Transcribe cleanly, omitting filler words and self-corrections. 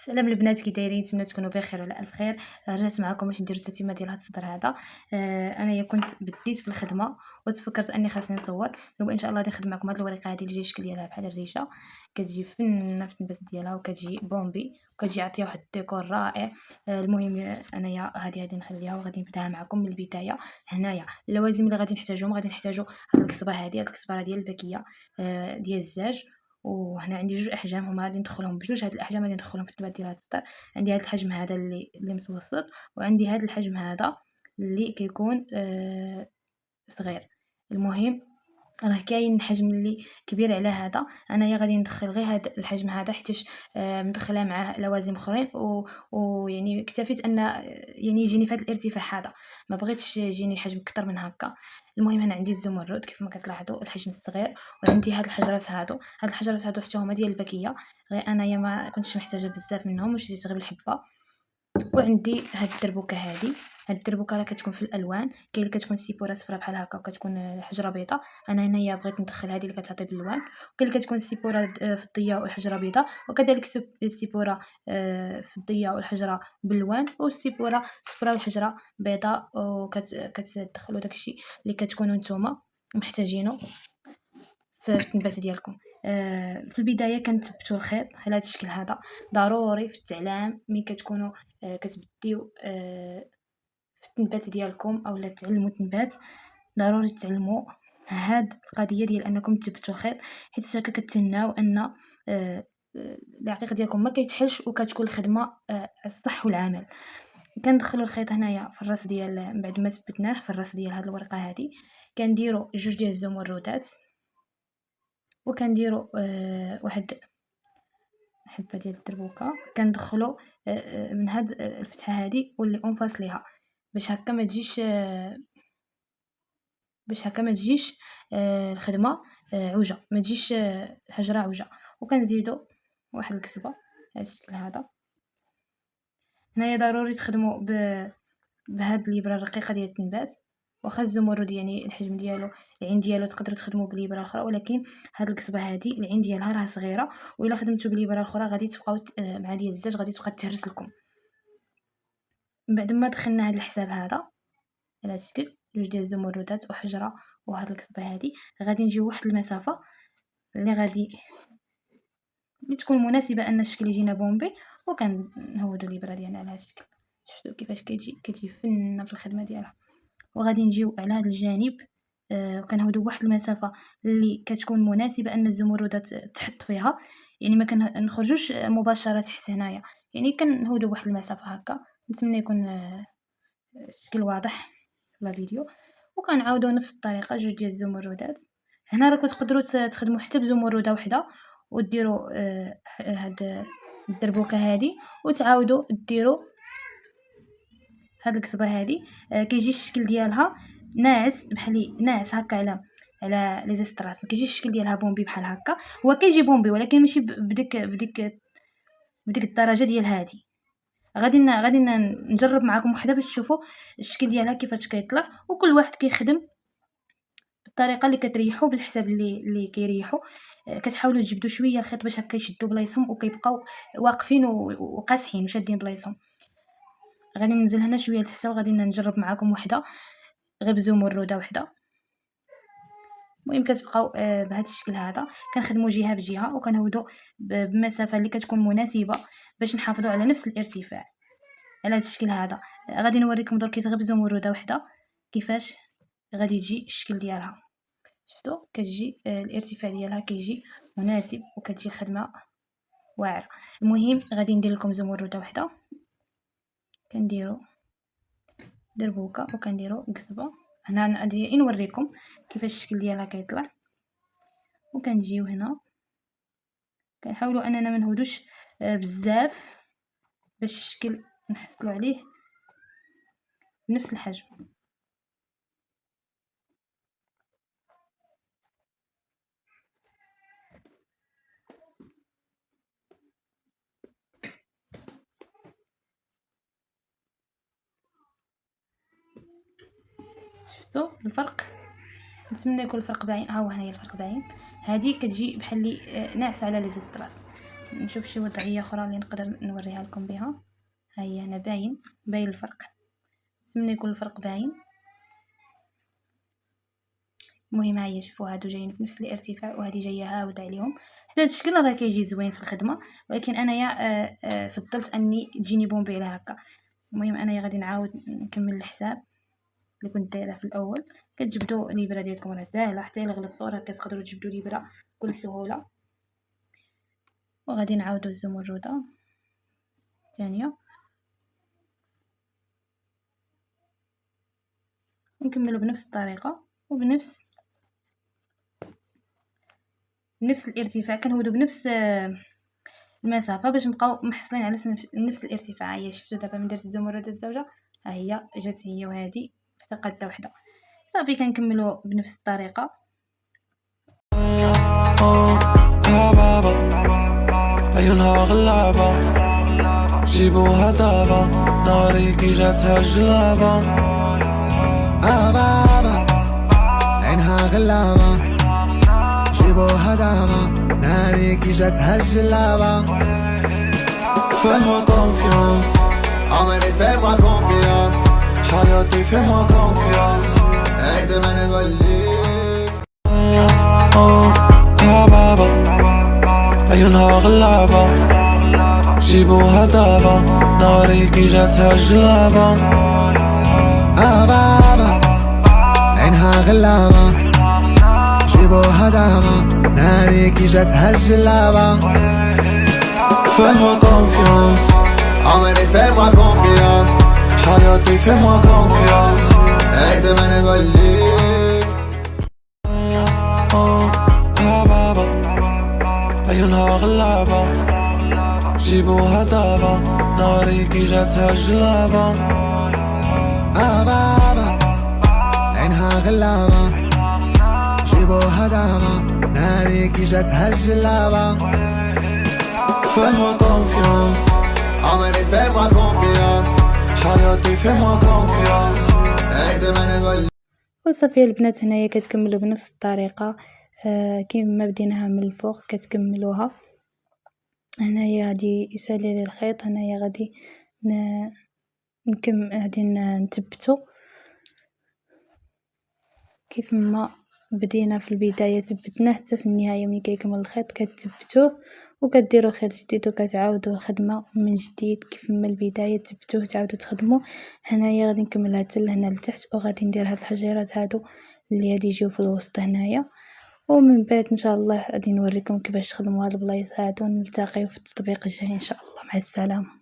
سلام البنات، كي دايرين؟ نتمنى تكونوا بخير وعلى الف خير. رجعت معكم باش نديرو التتمه ديال هاد الصدر هذا. انايا كنت بديت في الخدمه وتفكرت اني خاصني نصور. دابا ان شاء الله غادي نخدم معكم هاد الورقه هذه اللي جايه الشكل ديالها بحال الريشه، كتجي فنه في النبات ديالها وكتجي بومبي وكتجي عطيه واحد الديكور رائع. المهم انايا غادي نخليها وغادي نبداها معكم من البدايه. هنايا اللوازم اللي غادي نحتاجهم، غادي نحتاجو هاد القصبه هذه، هاد القصبه ديال الباكيه ديال الزاج. وهنا عندي جوج احجام، هما غادي ندخلهم بجوج. هاد الاحجام غادي ندخلهم في التبات ديال هاد السطر. عندي هاد الحجم هذا اللي متوسط، وعندي هاد الحجم هذا اللي كيكون صغير. المهم راه كاين الحجم اللي كبير على هذا. انايا غادي ندخل غير هذا الحجم هذا حيتاش مدخله معاه لوازم اخرين، ويعني اكتفيت ان يعني يجيني في هذا الارتفاع هذا، ما بغيتش يجيني حجم اكثر من هكا. المهم هنا عندي الزمرد كيف ما كتلاحظوا الحجم الصغير، وعندي هاد الحجرات هادو حتى هما ديال الباكيه، غير انايا ما كنتش محتاجه بزاف منهم وشريت غير الحبه. وعندي هاد الدربوكه هادي. هاد الدربوكه راه كتكون في الالوان، كاين اللي كتكون سيبوره صفرا بحال هكا وكتكون حجره بيضاء. انا هنايا بغيت ندخل هذه اللي كتعطي باللوان. وكاين اللي كتكون سيبوره في الضياء والحجره بيضاء، وكذلك السيبوره في الضياء والحجره باللوان، والسيبوره صفرا والحجره بيضاء. وكتدخلوا داكشي اللي كتكونوا نتوما محتاجينه في النبات ديالكم. في البدايه كنثبتوا الخيط على هذا الشكل هذا. ضروري في التعلام ملي كتكونوا كتبديو في التنبات ديالكم اولا تعلموا التنبات، ضروري تعلموا هاد القضيه ديال انكم تثبتوا الخيط، حيت هكا كتناو ان العقيق ديالكم ما كيتحلش وكتكون الخدمه الصح والعمل. كندخلوا الخيط هنايا في الراس ديال، من بعد ما ثبتناه في الراس ديال هاد الورقه هذه، كنديروا جوج ديال الزمردات، وكنديروا واحد حبه ديال الدربوكه كندخلوا من هاد الفتحه هذه واللي انفاس ليها، باش هكا ما تجيش الخدمه عوجه، ما تجيش الحجره عوجه. وكنزيدوا واحد الكسبه هذا الشكل هذا. هنايا ضروري تخدموا بهاد الابره الرقيقه ديال التنبات، واخا الزمرد يعني الحجم ديالو العين ديالو تقدروا تخدموا بالابره الاخرى، ولكن هاد القصبه هذه العين ديالها راه صغيره، والا خدمتوا بالابره الاخرى غادي تبقاو مع ديال الزاج غادي تبقى تهرس لكم. من بعد ما دخلنا هاد الحساب هذا على هاد الشكل، جوج ديال الزمردات وحجره وهاد القصبه هذه، غادي نجيو واحد المسافه اللي تكون مناسبه ان الشكل يجينا بومبي، وكنهودوا الابره ديالنا على هاد الشكل. شفتوا كيفاش كتجي فنه في الخدمه ديالها. وغادي نجيو على هذا الجانب وكنهودوا بواحد المسافه اللي كتكون مناسبه ان الزمردات تحط فيها، يعني ما كنخرجوش مباشره تحت هنايا، يعني كنهودوا بواحد المسافه هكا. نتمنى يكون الشكل واضح في الفيديو. وكنعاودوا نفس الطريقه جوج ديال الزمردات. هنا راكم تقدروا تخدموا حتى بزمرده وحده وديروا هاد الدربوكه هذه، وتعاودوا ديروا هاد القصبه هذه. كيجي الشكل ديالها ناعس، بحال ناعس هكا على لي زيستراس، ما كيجيش الشكل ديالها بومبي بحال هكا. هو كيجي بومبي ولكن ماشي بديك الدرجه ديال هذه. غادي نجرب معكم وحده باش تشوفوا الشكل ديالها كيفاش كيطلع، وكل واحد كيخدم بالطريقه اللي كتريحو بالحساب اللي كيريحو. كتحاولوا تجبدوا شويه الخيط باش هكا يشدوا بلايصهم وكيبقاو واقفين وقاسحين وشادين بلايصهم. غادي ننزل هنا شويه لتحت وغادي نجرب معكم وحده غير بزمرده وحده. المهم كتبقاو بهذا الشكل هذا، كنخدموا جهه بجهه وكنهودوا بمسافه اللي كتكون مناسبه باش نحافظوا على نفس الارتفاع على هذا الشكل هذا. غادي نوريكم درك غير بزمرده وحده كيفاش غادي يجي الشكل ديالها. شفتوا كتجي الارتفاع ديالها كيجي مناسب وكتجي الخدمه واعره. المهم غادي ندير لكم زمرده وحده، كنديروا دربوكه وكنديروا قصبه. هنا غادي نوريكم كيفاش الشكل ديالها كيطلع. وكنجيو هنا كنحاولوا اننا ما نهودوش بزاف باش الشكل نحصلوا عليه بنفس الحجم. شفتوا الفرق؟ نتمنى يكون الفرق باين. ها هو هنايا الفرق باين. هذه كتجي بحال اللي ناعسه على لي زيستراس. نشوف شي وضعيه اخرى اللي نقدر نوريها لكم بها. ها هي هنا باين الفرق، نتمنى يكون الفرق باين. المهم هيا شوفوا هادو جايين في نفس الارتفاع وهذه جايه هاوده عليهم. حتى هذا الشكل راه كيجي زوين في الخدمه، ولكن انايا فضلت اني تجيني بومبي على هكا. المهم انايا غادي نعاود نكمل الحساب اللي كنت دايره في الاول. كتجبدوا الابره ديالكم راه ساهله، حتى الا غلطتوا راه كتقدروا تجبدوا الابره بكل سهوله. وغادي نعاودوا الزمرده الثانيه ونكملوا بنفس الطريقه وبنفس الارتفاع. كنهودوا بنفس المسافه باش نبقاو محصلين على نفس الارتفاع. هي شفتوا دابا من درت الزمرده الزوجه، ها هي جات هي وهذه في قاده وحده. صافي كنكملوا بنفس الطريقه. يا بابا عيونها غلابة، جيبوها دابا ناري كي جاتها الجلابة. بابا عينها غلابة، جيبوها دابا ناري كي جاتها الجلابة. Fais-moi confiance عمري fais-moi confiance، حياتي fais-moi confiance. هاي زمان نوليك. يا بابا عيونها غلابة، جيبوها دابا ناري كي جاتها الجلابة. بابا عينها غلابة، جيبوها دابا ناري كي جاتها الجلابة. Fais-moi confiance عمري fais-moi confiance، حياتي fais-moi confiance. هاي زمان نوليك. يا بابا عيونها غلابة، جيبوها دابا ناري كي جاتها الجلابة. بابا عينها غلابة، جيبوها دابا ناري كي جاتها الجلابة. Fais-moi confiance عمري fais-moi confiance، حياتي fais-moi confiance. هاي زمان نوليك. وصافي البنات هنايا كتكملوا بنفس الطريقه كيما بديناها من الفوق كتكملوها. هنايا غادي يسالي لي الخيط، هنايا غادي غادي نثبتو كيف ما بدينا في البدايه ثبتناه حتى في النهايه. ملي كيكمل الخيط كتثبتوه وكديروا خيط جديد وكتعاودوا الخدمه من جديد كيف ما البدايه تثبتوه تعاودوا تخدموا. هنايا غادي نكملها حتى لهنا لتحت، وغادي ندير هاد الحجيرات هادو اللي غادي يجيو في الوسط هنايا. ومن بعد ان شاء الله غادي نوريكم كيفاش تخدموا هاد البلايص هادو. نلتقيو في التطبيق الجاي ان شاء الله. مع السلامه.